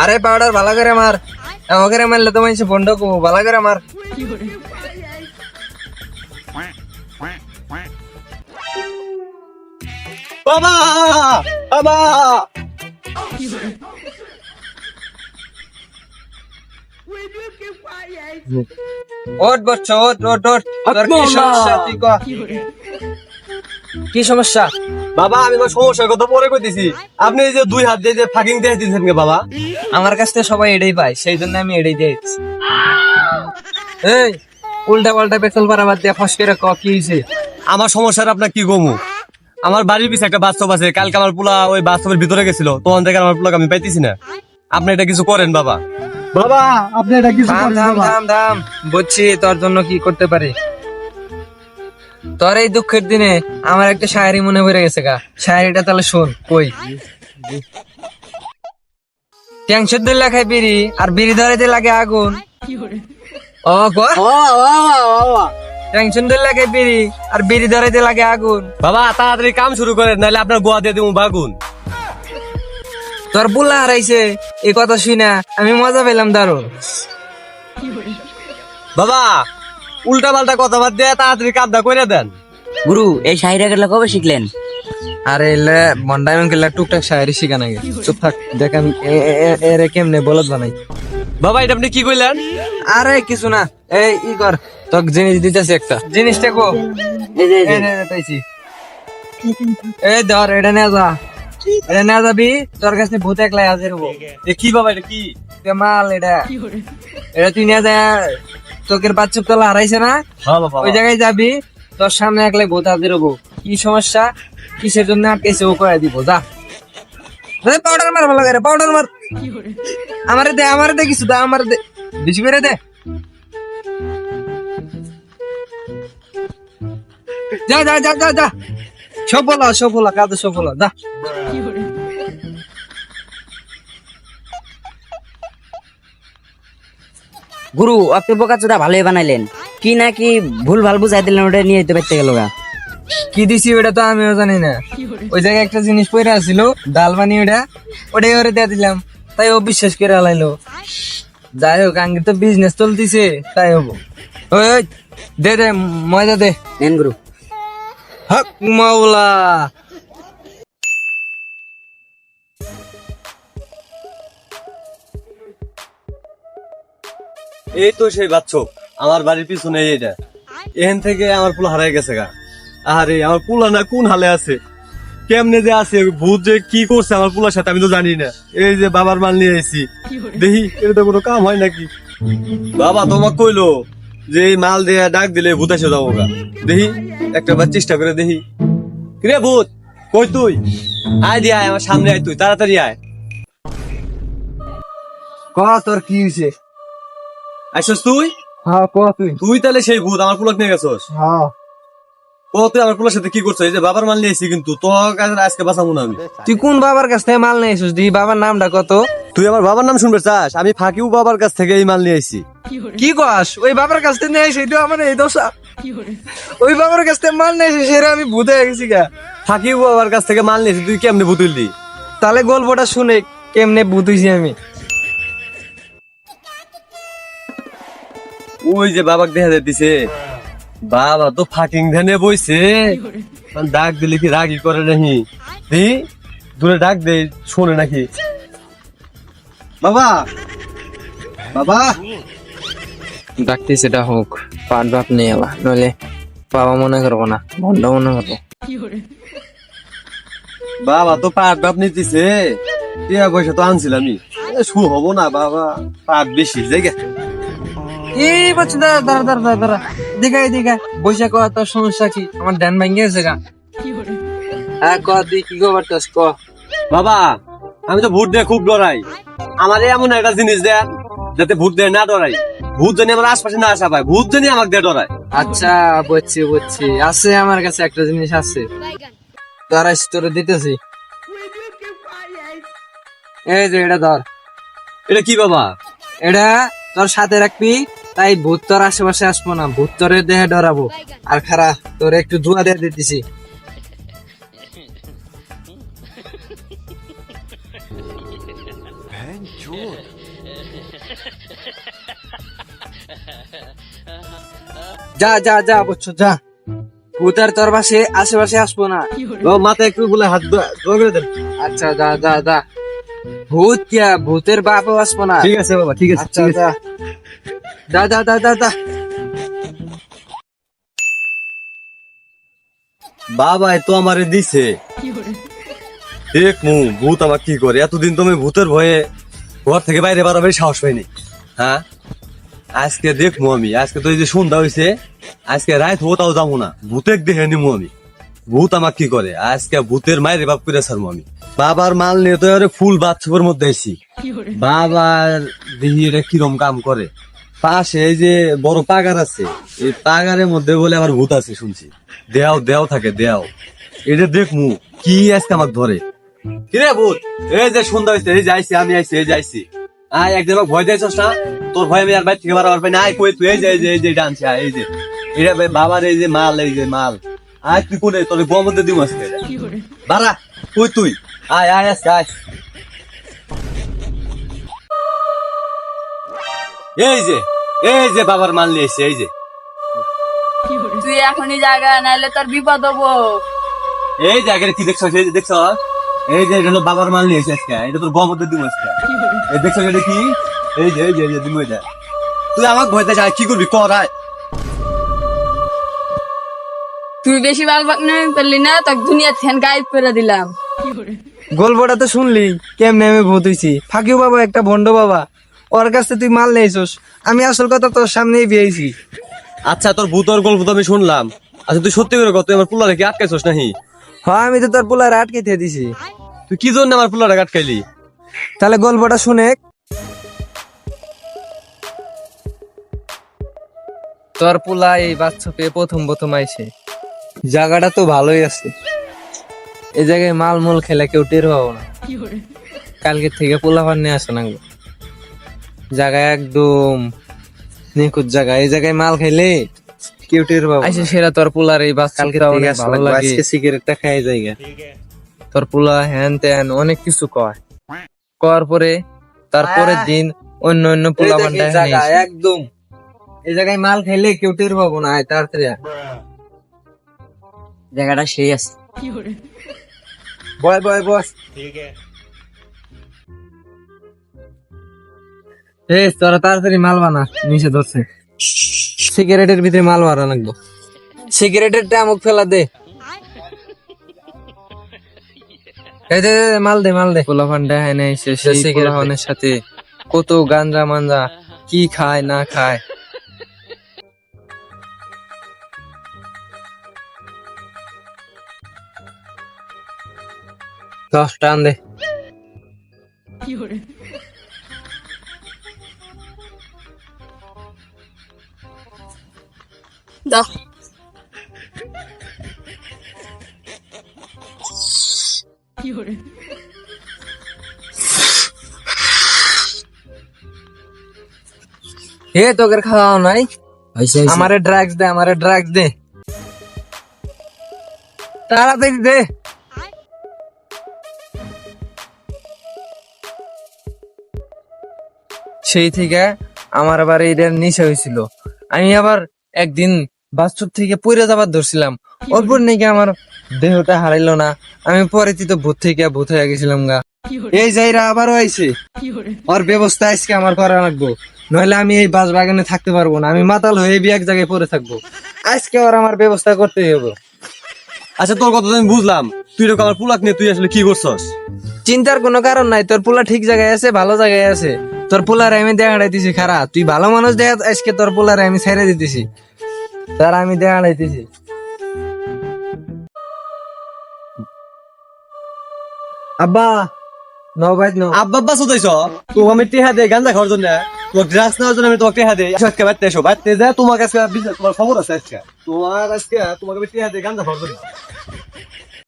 আরে পাউডার ভালো করে মার, ওকে মারলে তো মানুষ বন্ধ করবো, ভালো করে মার। বাবা বাবা ওট বচ্চ, ওট ওট ওট, তোর কি সমস্যা তুই ক? কি সমস্যা? বাবা আমি তো সমস্যার কথা পরে কইতেছি। আপনি এই যে দুই হাত দিয়ে যে ফাকিং দিয়ে দিচ্ছেন কে বাবা? আমার কাছ থেকে সবাই এটাই পায়, সেই জন্য আমি এটাই দিয়েছি। এই উল্টা পাল্টা পেছল পারাবার দিয়ে ফস করে ক কি হয়েছে? আমার সমস্যার আপনার কি গমু? আমার বাড়ির পিছে একটা বাস্তব আছে, কালকে আমার পোলা ওই বাস্তবের ভিতরে গেছিল, তখন থেকে আমার পোলাকে আমি পাইতেছি না। আপনি এটা কিছু করেন বাবা। বাবা আপনি এটা কিছু থাম করেন থাম বাবা। থাম থাম, বুঝছি তোর জন্য কি করতে পারি। তোর এই দুঃখের দিনে আমার একটা শায়েরি মনে পড়ে গেছে গা, শায়েরিটা তাহলে শোন কই। ট্যাংসের দিল লাগাই বিড়ি, আর বিড়ি ধরাইতে লাগে আগুন। ও গো, ট্যাংসন দিল লাগাই বিড়ি, আর বিড়ি ধরাইতে লাগে আগুন। বাবা তাড়াতাড়ি কাম শুরু করেন, নাহলে আপনার গোয়া দিয়ে দিব বাগুন। তোর বুলা হারাইছে এই কথা শুনা আমি মজা পেলাম দারুন। বাবা উল্টা পাল্টা কথা বাদ দিয়ে তাড়াতাড়ি কামটা করে দেন। গুরু এই শাহিরা গেলা কবে শিখলেন? আরে এলে মন্ডাইমন কেলা টুকটাক শায়েরি শিখা নাকি, চুপ থাক, দেখেন এরে কেমনে বলত বানাই। বাবা এটা আপনি কি কইলেন? আরে কিছু না, এই ই কর, তোকে জিনিস দিতেছি একটা, জিনিসটা কো। এই নে, পাইছি। এই ধর, এটা নিয়ে যা, এটা নিয়ে যাবি, তোর কাছে ভূত একলাই হাজির হবো। এ কি বাবা এটা কি? মাল এটা, এটা তুই নিয়ে যা, চোখের বাচ্চুক তলা হারাইছে না, হ্যাঁ বাবা। ওই জায়গায় যাবি, তোর সামনে একলাই ভূত হাজির হবো। কি সমস্যা, কিসের জন্য আটকেছে ও করে দিব, যা। পাউডার মার, ভালো করে পাউডার মার। আমারে দে কিছু দা, আমারে দে, বেশি করে দে। যা যা যা যা যা, সব বলা কাজে সব বলা, যা। গুরু আপনি বোকাচোদা ভালোই বানাইলেন, কি না কি ভুল ভাল বুঝাই দিলেন, ওটা নিয়ে যেতে পারতে গেল গা। কি দিছি ওটা তো আমিও জানি না, ওই জায়গায় একটা জিনিস পড়ে আসছিল ডাল বানি, ওটাই ওরে দিয়ে দিলাম, তাই ও বিশ্বাস করে আলাইলো। যাই হোক আঙ্গি তো বিজনেস চলতিছে, তাই হবো। ওই দে দে ময়দা দে। নেন গুরু। হক মাওলা। এই তো সেই বাচ্চো, আমার বাড়ির পিছনে এইটা, এখান থেকে আমার পোলা হারাই গেছে গা। আরে আমার পোলা না কোন হালে আছে, কেমনে যে আছে, ভূত যে কি করছে আমার পোলার সাথে আমি তো জানি না। এই যে বাবার মাল নিয়ে আইছি, দেখি এটা কোনো কাম হয় নাকি। বাবা তোমাকে কইলো যে এই মাল দিয়ে ডাক দিলে ভূত এসে যাবো গা, দেখি একটা বার চেষ্টা করে দেখি। কিরে ভূত, কই তুই? আয় দিয়ে আয়, আমার সামনে আয়, তুই তাড়াতাড়ি আয়। ক তোর কি হয়েছে? আইসস তুই? হ্যাঁ ক তুই। তুই তাহলে সেই ভূত আমার পোলাক নিয়ে গেছস? হ্যাঁ। ও তুই আমার পোলার সাথে কি করছো? এই যে বাবার মাল নিয়েছি, কিন্তু তোর কাছে আজকে বাঁচাবো না আমি। তুই কোন বাবার কাছ থেকে মাল নিয়েছিস? দি বাবার নামটা কত? তুই আমার বাবার নাম শুনবে চাস? আমি ফাঁকিও বাবার কাছ থেকে এই মাল নিয়ে আইছি। কি কস? ওই বাবার কাছ থেকে নিয়ে এসে আমার এই দশা। ওই বাবার কাছ থেকে মাল নিয়ে এসে সেরা আমি ভূত হয়ে গেছি গা। ফাঁকিও বাবার কাছ থেকে মাল নিয়েছি, তুই কেমনে বুতুললি? তাহলে গল্পটা শুনে কেমনে ভূত হইছি আমি। ওই যে বাবাকে দেখা যাইতেছে, বাবা তো ফাঁকিং ধ্যানে বইছে, ডাক দিলে কি রাগি করে নাকি? দি দূরে ডাক দে, শোনে নাকি? বাবা বাবা ডাকতে সেটা হোক, পাট বাপ নেই আবার, নইলে বাবা মনে করবো না, বন্ধ মনে করবো। বাবা তো পাট বাপ নিতেছে, টিয়া পয়সা তো আনছিলামই, শু হবো না বাবা, পাট বেশি জায়গা। এই বলছি দাঁড়া দাঁড়া দাঁড়া দাঁড়া দাঁড়া, দেখাই দেখা বৈশা কয়া, তোর সমস্যা কি? আমার ধ্যান ভেঙে গেছে গা। হ্যাঁ ক, তুই কি খবর তোর ক। বাবা আমি তো ভূত দিয়ে খুব ডরাই, আমার এমন একটা জিনিস দেন যাতে ভূত দিয়ে না ডরাই, ভূত জানি আমার আশপাশে না আসা পায়, ভূত জানি আমাকে দিয়ে ডরায়। আচ্ছা বুঝছি বুঝছি, আছে আমার কাছে একটা জিনিস আছে, তোর তোরে দিতেছি। এই যে এটা ধর। এটা কি বাবা? এটা তোর সাথে রাখবি, তাই ভূত তোর আশেপাশে আসবো না, ভূত তোরে দেহে ডরাবো। আর খারা তোর একটু ধোঁয়া দিয়ে দিতেছি। যা যা যা বুঝছো, যা। ভূত আর তোর পাশে আশেপাশে আসবো না। বাবা মাথায় একটু বলে হাত দোয়া করে দেন। আচ্ছা, যা যা যা। ভূত কিয়া, ভূতের বাপও আসবো না। ঠিক আছে বাবা, ঠিক আছে, আচ্ছা, ঠিক আছে। যা যা যা যা যা। বাবা তো আমারে দিছে, দেখ ভূত আমার কি করে। এতদিন তুমি ভূতের ভয়ে ঘর থেকে বাইরে বাড়াবে সাহস পাইনি। হ্যাঁ, আজকে দেখবো আমি। আজকে তো এই যে সন্ধ্যা হয়েছে, আজকে রাত হতাও যাবো না, ভূতের দেখে নিবো আমি। ভূত আমার কি করে, আজকে ভূতের মায়ের বাপ করে ছাড়বো আমি। বাবার মাল নিয়ে তো আরে ফুল বাথরুমের মধ্যে আছি। বাবার দেখি এটা কিরম কাম করে। পাশে এই যে বড় পাগার আছে, এই পাগারের মধ্যে বলে আবার ভূত আছে শুনছি। দেও দেও থাকে দেও, এটা দেখমু কি আজকে আমাকে ধরে। কিরে ভূত, এই যে সন্ধ্যা হয়েছে, এই যাইছি আমি, আইছি এই যাইছি। আয় একদিন আমাকে ভয় দিয়েছস না, তোর ভয় আমি আর বাইর থেকে বাড়াবার পাই না। আয় কই তুই, এই যে এই যে এই যে ডানছি, আয় এই যে এটা বাবার এই যে মাল, এই যে মাল। আয় তুই কোনে, তোর গোয়া মধ্যে দিব আজকে বাড়া। কই তুই, আয় আয় আজকে আয়। এই যে বাবার মাল নিয়ে এসে, এই যে তুই এখনই জায়গা নাইলে তোর বিপদ হবো। এই জায়গাটা কি দেখছো, এই যে দেখছো, এই যে এটা হলো বাবার মাল নিয়ে এসে আজকে, এটা তোর গোয়া মধ্যে দিব আজকে। এই দেখছো এটা কি, এই যে এই যে এই যে দিব এটা। তুই আমাকে ভয় দেয় কি করবি কর, আয়। তুই বেশি বাল বাকনা পারলি না, তোকে দুনিয়া থেকে গায়েব করে দিলাম। গল্পটা তো শুনলি কেমনে আমি ভূত হইছি। ফাঁকিও বাবা একটা ভন্ড বাবা, ওর কাছে তুই মাল নেইছস। আমি আসল কথা তোর সামনেই বিয়েছি। আচ্ছা তোর ভূতর গল্প তো আমি শুনলাম। আচ্ছা তুই সত্যি করে কত, আমার পুলারে কি আটকাইছস নাহি? হ্যাঁ, আমি তো তোর পোলার আটকে দিয়ে দিছি। তুই কি জন্য আমার পুলারে আটকাইলি? তাহলে গল্পটা শুনে। তোর পোলা এই বাচ্চা পেয়ে প্রথম প্রথম আইছে। জায়গাটা তো ভালোই আছে, এই জায়গায় মাল মূল খেলে কেউ টের পাবো না। কালকে থেকে পোলা পান নিয়ে আসো না, জায়গায় একদম নিখুঁত জায়গা। এই জায়গায় মাল খাইলে কেউ টের পাবো না। সেরা তোর পোলার এই বাচ্চাটা অনেক ভালো লাগে। সিগারেটটা খাই জায়গা তোর পোলা হ্যান ত্যান অনেক কিছু কয়, কর পরে তারপরের দিন অন্য অন্য পোলা পান্ডা একদম এই জায়গায় মাল খাইলে কেউ টের পাবো না। তাড়াতাড়ি জায়গাটা সেই আছে। বয় বয় বস। তোরা তাড়াতাড়ি মাল বানা, নিচে ধরছে। সিগারেটের ভিতরে মাল মারা লাগবো। সিগারেটের টামুক ফেলা দে। এই দে মাল দে মাল দে। পোলাপান দেখায় নাই সিগারেটের সাথে কত গাঞ্জা মাঞ্জা কি খায় না খায়। দশ টান দে। দাও। তোকে খাওয়া নাই, হইছে আমারে ড্রাগস দে, আমারে ড্রাগস দে, তাড়াতাড়ি দে। সেই থেকে আমার আবার এটার নেশা হয়েছিল। আমি আবার একদিন বাস্তব থেকে পড়ে যাবার ধরছিলাম, অল্পর নাকি আমার দেহটা হারাইলো না। আমি পরে তো ভূত থেকে ভূত হয়ে গেছিলাম গা। এই যাইরা আবারও আইছে, ওর ব্যবস্থা আজকে আমার করা লাগবো, নইলে আমি এই বাস বাগানে থাকতে পারবো না। আমি মাতাল হয়ে এক জায়গায় পড়ে থাকবো। আজকে ওর আমার ব্যবস্থা করতেই হবে। আচ্ছা তোর কথা আমি বুঝলাম, তুই এরকম আমার পুলাক নিয়ে তুই আসলে কি করছস? চিন্তার কোনো কারণ নাই, তোর পোলা ঠিক জায়গায় আছে, ভালো জায়গায় আছে। তোর পোলারে আমি দেখাড়াইতেছি খারা, তুই ভালো মানুষ দেখা, আজকে তোর পোলারে আমি ছেড়ে দিতেছি, তার আমি দেখাড়াইতেছি। আব্বা নো ভাই নো। আব্বা আব্বা শুধাইছ তো, আমি টেহা দেই গাঞ্জা খাওয়ার জন্য, তোমার ড্রাগস নেওয়ার জন্য আমি তোমাকে টেহা দেই। আজকে বাইতে এসো, বাইতে যা, তোমার কাছে তোমার খবর আছে আজকে, তোমার আজকে তোমাকে আমি টেহা দেই গাঞ্জা খাওয়ার জন্য।